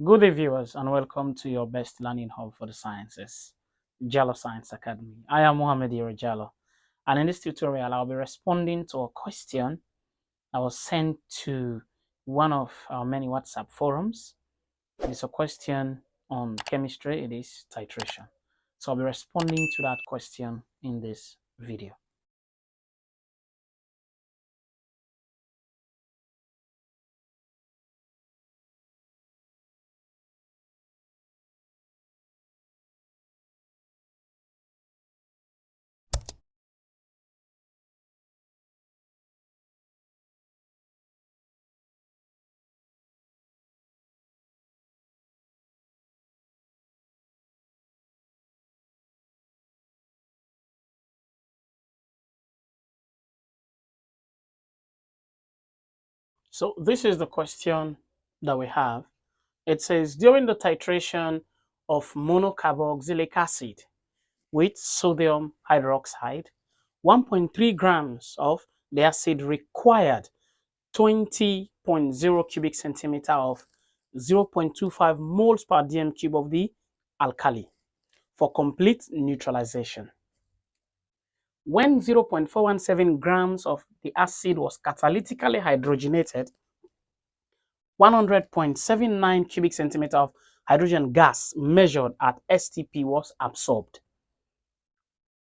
Good day, viewers, and welcome to your best learning hub for the sciences, Jallo Science Academy. I am Mohammed Jallo, and in this tutorial, I'll be responding to a question that was sent to one of our many WhatsApp forums. It's a question on chemistry. It is titration. So I'll be responding to that question in this video. So this is the question that we have. It says, during the titration of monocarboxylic acid with sodium hydroxide, 1.3 grams of the acid required 20.0 cubic centimeter of 0.25 moles per dm cube of the alkali for complete neutralization. When 0.417 grams of the acid was catalytically hydrogenated, 100.79 cubic centimeter of hydrogen gas measured at STP was absorbed.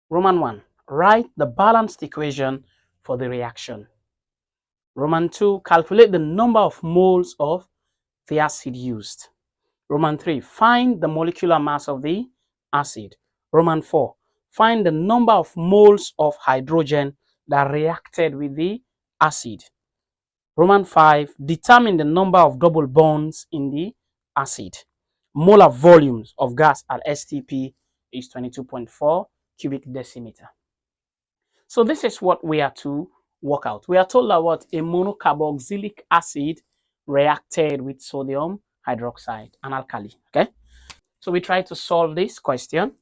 Roman 1. Write the balanced equation for the reaction. Roman 2. Calculate the number of moles of the acid used. Roman 3. Find the molecular mass of the acid. Roman 4. Find the number of moles of hydrogen that reacted with the acid. Roman 5. Determine the number of double bonds in the acid. Molar volumes of gas at STP is 22.4 cubic decimeter. So this is what we are to work out. We are told that what a monocarboxylic acid reacted with sodium hydroxide, an alkali. Okay, so we try to solve this question.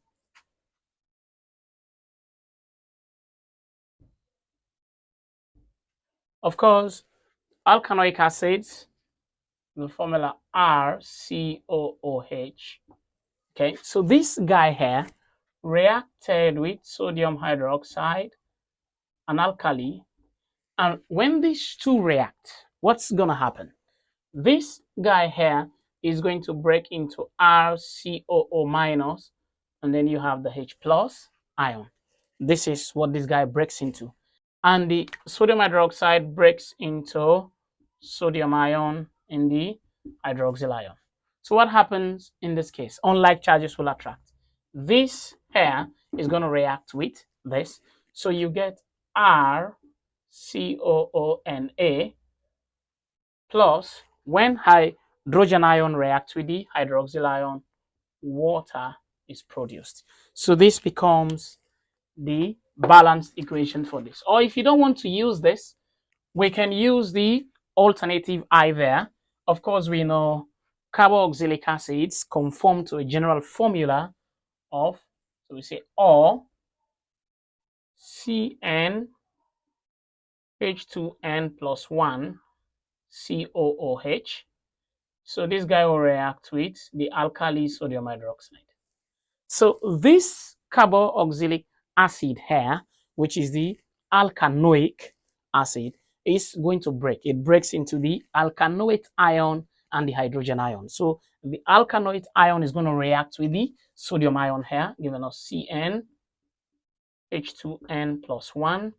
Of course, alkanoic acids, the formula RCOOH. Okay, so this guy here reacted with sodium hydroxide, an alkali, and when these two react, what's gonna happen? This guy here is going to break into RCOO minus, and then you have the H plus ion. This is what this guy breaks into. And the sodium hydroxide breaks into sodium ion in the hydroxyl ion. So what happens in this case? Unlike charges will attract. This here is going to react with this. So you get RCOONA plus, when hydrogen ion reacts with the hydroxyl ion, water is produced. So this becomes the balanced equation for this. Or if you don't want to use this, we can use the alternative I there. Of course, we know carboxylic acids conform to a general formula of, so we say O CN H2N plus 1 COOH. So this guy will react with the alkali sodium hydroxide. So this carboxylic acid here, which is the alkanoic acid, is going to break. It breaks into the alkanoate ion and the hydrogen ion. So the alkanoate ion is going to react with the sodium ion here, giving us CN H2N plus 1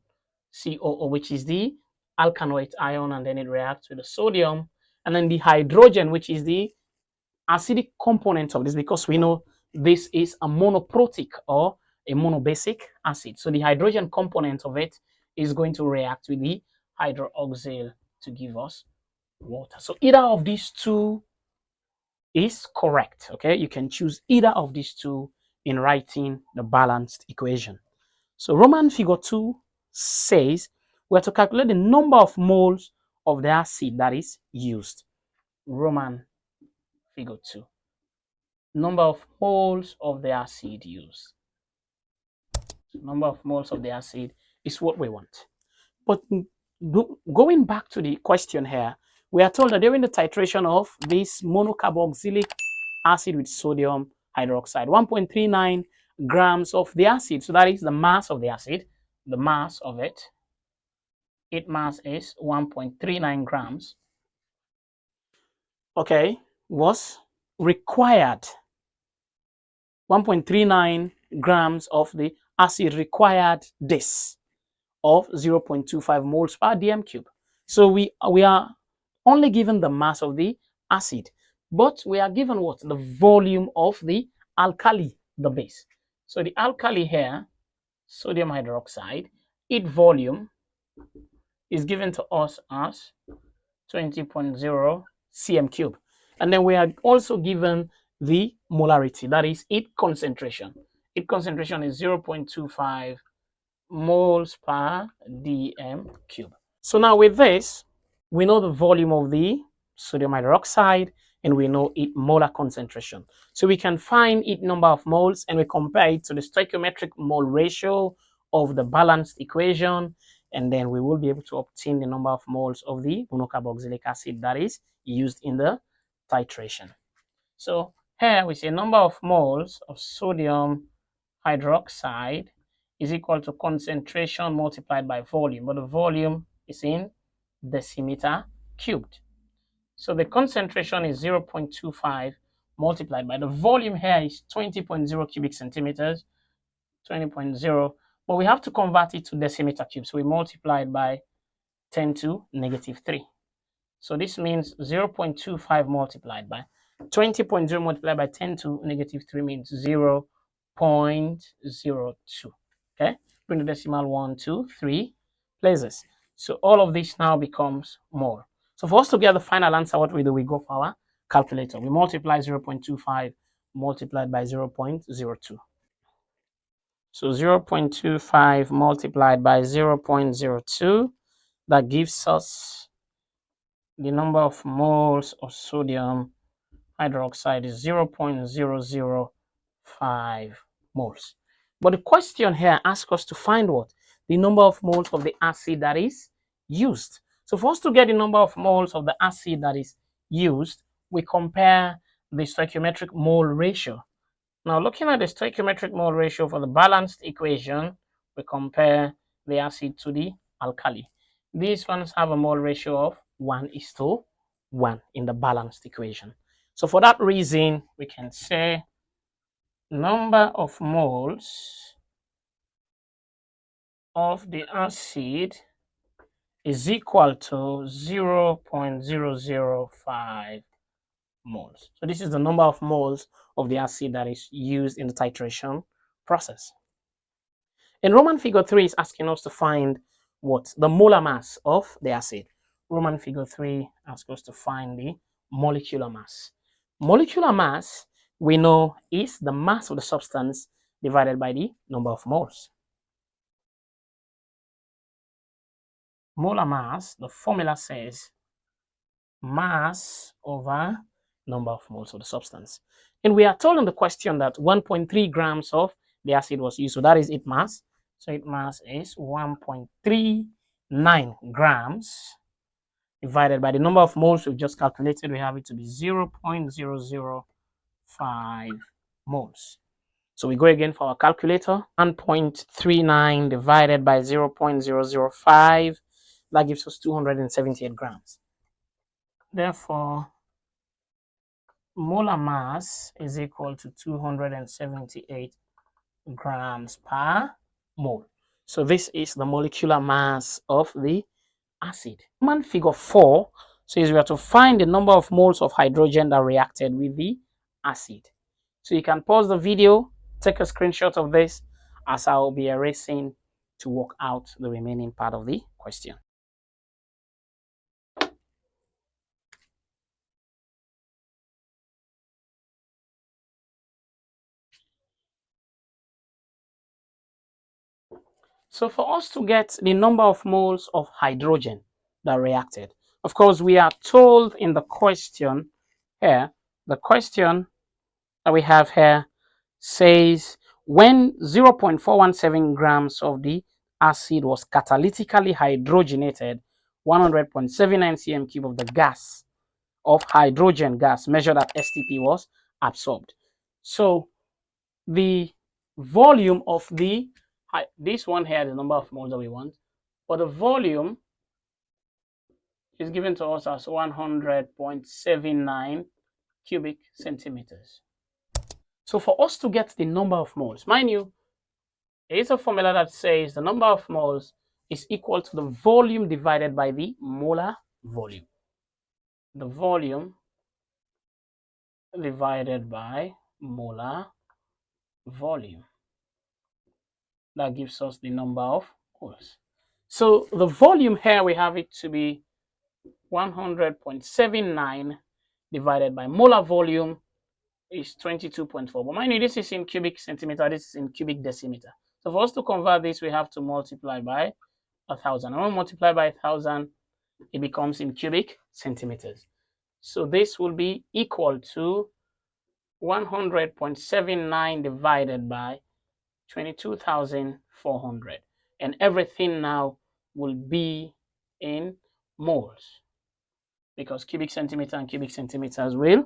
COO, which is the alkanoate ion, and then it reacts with the sodium, and then the hydrogen, which is the acidic component of this, because we know this is a monoprotic or a monobasic acid. So the hydrogen component of it is going to react with the hydroxyl to give us water. So either of these two is correct. Okay, you can choose either of these two in writing the balanced equation. So Roman figure 2 says we're to calculate the number of moles of the acid that is used. Roman figure 2. Number of moles of the acid used. So number of moles of the acid is what we want. But going back to the question here, We are told that during the titration of this monocarboxylic acid with sodium hydroxide, 1.39 grams of the acid, so that is the mass of the acid, the mass of it, its mass is 1.39 grams, okay, was required. 1.39 grams of the acid required this of 0.25 moles per dm cube. So we are only given the mass of the acid, but we are given what? The volume of the alkali, the base. So the alkali here, sodium hydroxide, its volume is given to us as 20.0 cm cube. And then we are also given the molarity, that is its concentration. Its concentration is 0.25 moles per dm cube. So now with this, we know the volume of the sodium hydroxide and we know its molar concentration. So we can find its number of moles and we compare it to the stoichiometric mole ratio of the balanced equation, and then we will be able to obtain the number of moles of the monocarboxylic acid that is used in the titration. So here we say number of moles of sodium hydroxide is equal to concentration multiplied by volume, but the volume is in decimeter cubed. So the concentration is 0.25 multiplied by the volume here is 20.0 cubic centimeters, 20.0, but we have to convert it to decimeter cube. So we multiply it by 10 to negative 3. So this means 0.25 multiplied by 20.0 multiplied by 10 to negative 3 means 0.02. Okay, bring the decimal 1, 2, 3 places. So all of this now becomes mole. So for us to get the final answer, what we do, we go for our calculator. We multiply 0.25 multiplied by 0.02. So 0.25 multiplied by 0.02, that gives us the number of moles of sodium hydroxide is 0.005 moles. But the question here asks us to find what? The number of moles of the acid that is used. So for us to get the number of moles of the acid that is used, we compare the stoichiometric mole ratio. Now looking at the stoichiometric mole ratio for the balanced equation, we compare the acid to the alkali. These ones have a mole ratio of 1:1 in the balanced equation. So for that reason, we can say number of moles of the acid is equal to 0.005 moles. So this is the number of moles of the acid that is used in the titration process. In Roman figure 3 is asking us to find what? The molar mass of the acid. Roman figure 3 asks us to find the molecular mass. Molecular mass, we know, is the mass of the substance divided by the number of moles. Molar mass, the formula says mass over number of moles of the substance. And we are told in the question that 1.3 grams of the acid was used. So that is its mass. So its mass is 1.39 grams divided by the number of moles we've just calculated. We have it to be 0.005 moles. So we go again for our calculator. 1.39 divided by 0.005, that gives us 278 grams. Therefore, molar mass is equal to 278 grams per mole. So this is the molecular mass of the acid. Roman figure 4 says we are to find the number of moles of hydrogen that reacted with the acid. So you can pause the video, take a screenshot of this as I will be erasing to work out the remaining part of the question. So for us to get the number of moles of hydrogen that reacted, of course, we are told in the question here, the question that we have here says when 0.417 grams of the acid was catalytically hydrogenated 100.79 cm cube of the gas of hydrogen gas measured at STP was absorbed. So the volume of this one here, the number of moles that we want, but the volume is given to us as 100.79 cubic centimeters. So for us to get the number of moles, mind you, there is a formula that says the number of moles is equal to the volume divided by the molar volume. The volume divided by molar volume. That gives us the number of moles. So the volume here, we have it to be 100.79 divided by molar volume is 22.4. But mind you, this is in cubic centimeter, this is in cubic decimeter. So for us to convert this, we have to multiply by 1,000. And when we multiply by 1,000, it becomes in cubic centimeters. So this will be equal to 100.79 divided by 22,400. And everything now will be in moles, because cubic centimeter and cubic centimeters will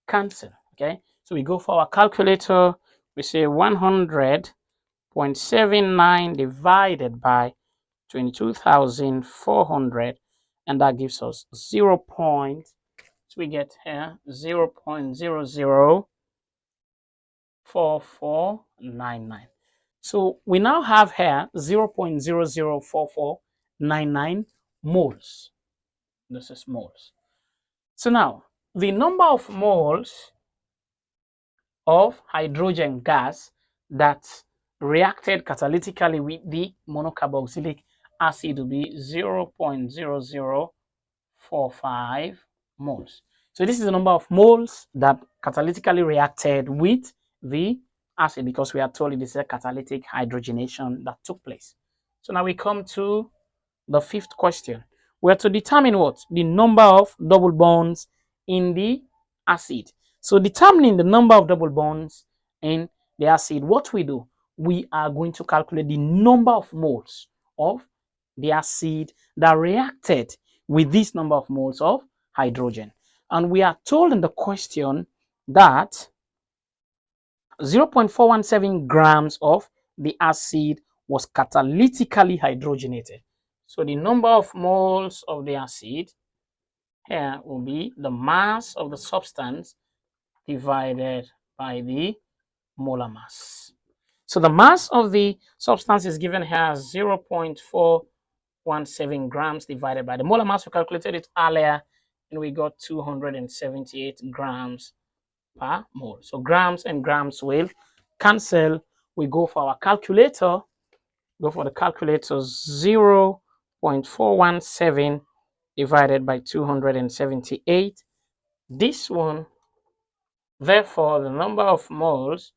cancel. Okay, so we go for our calculator, we say 100.79 divided by 22,400, and that gives us 0. So we get here 0.004499. So we now have here 0.004499 moles. This is moles. So now the number of moles of hydrogen gas that reacted catalytically with the monocarboxylic acid will be 0.0045 moles. So this is the number of moles that catalytically reacted with the acid, because we are told it is a catalytic hydrogenation that took place. So now we come to the fifth question. We are to determine what? The number of double bonds in the acid. So determining the number of double bonds in the acid, what we do, we are going to calculate the number of moles of the acid that reacted with this number of moles of hydrogen. And we are told in the question that 0.417 grams of the acid was catalytically hydrogenated. So the number of moles of the acid here will be the mass of the substance divided by the molar mass. So the mass of the substance is given here as 0.417 grams divided by the molar mass. We calculated it earlier and we got 278 grams per mole. So grams and grams will cancel. We go for our calculator. Go for the calculator. 0.417 divided by 278. This one, therefore, the number of moles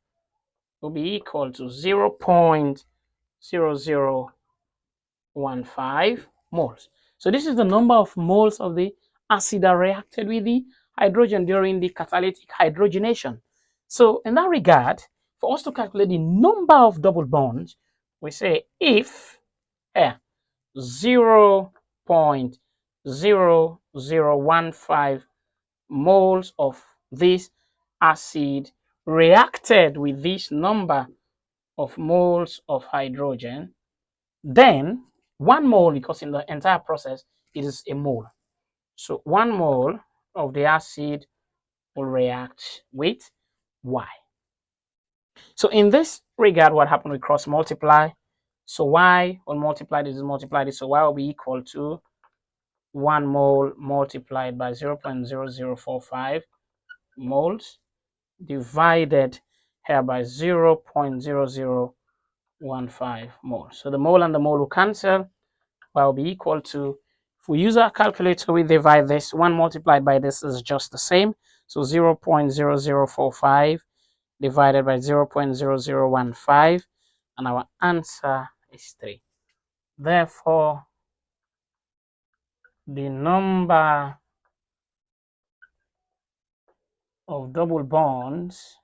will be equal to 0.0015 moles. So this is the number of moles of the acid that reacted with the hydrogen during the catalytic hydrogenation. So in that regard, for us to calculate the number of double bonds, we say if 0.0015 moles of this acid reacted with this number of moles of hydrogen, then 1 mole, because in the entire process it is a mole, so 1 mole of the acid will react with Y. So in this regard, what happened? We cross multiply. So Y will multiply this, so Y will be equal to 1 mole multiplied by 0.0045 moles divided here by 0.0015 moles. So the mole and the mole will cancel. Y will be equal to, if we use our calculator, we divide this. 1 multiplied by this is just the same. So 0.0045 divided by 0.0015, and our answer is 3. Therefore, the number of double bonds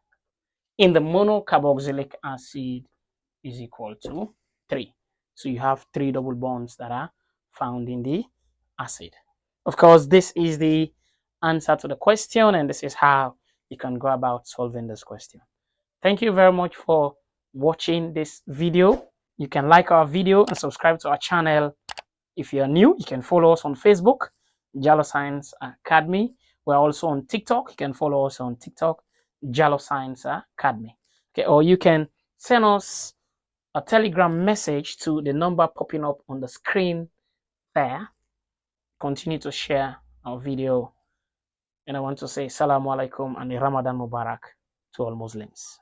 in the monocarboxylic acid is equal to 3. So you have 3 double bonds that are found in the acid. Of course, this is the answer to the question, and this is how you can go about solving this question. Thank you very much for watching this video. You can like our video and subscribe to our channel. If you are new, you can follow us on Facebook, Jalo Science Academy. We're also on TikTok. You can follow us on TikTok, Jalo Science Academy. Okay, or you can send us a Telegram message to the number popping up on the screen there. Continue to share our video. And I want to say Salamu Alaikum and Ramadan Mubarak to all Muslims.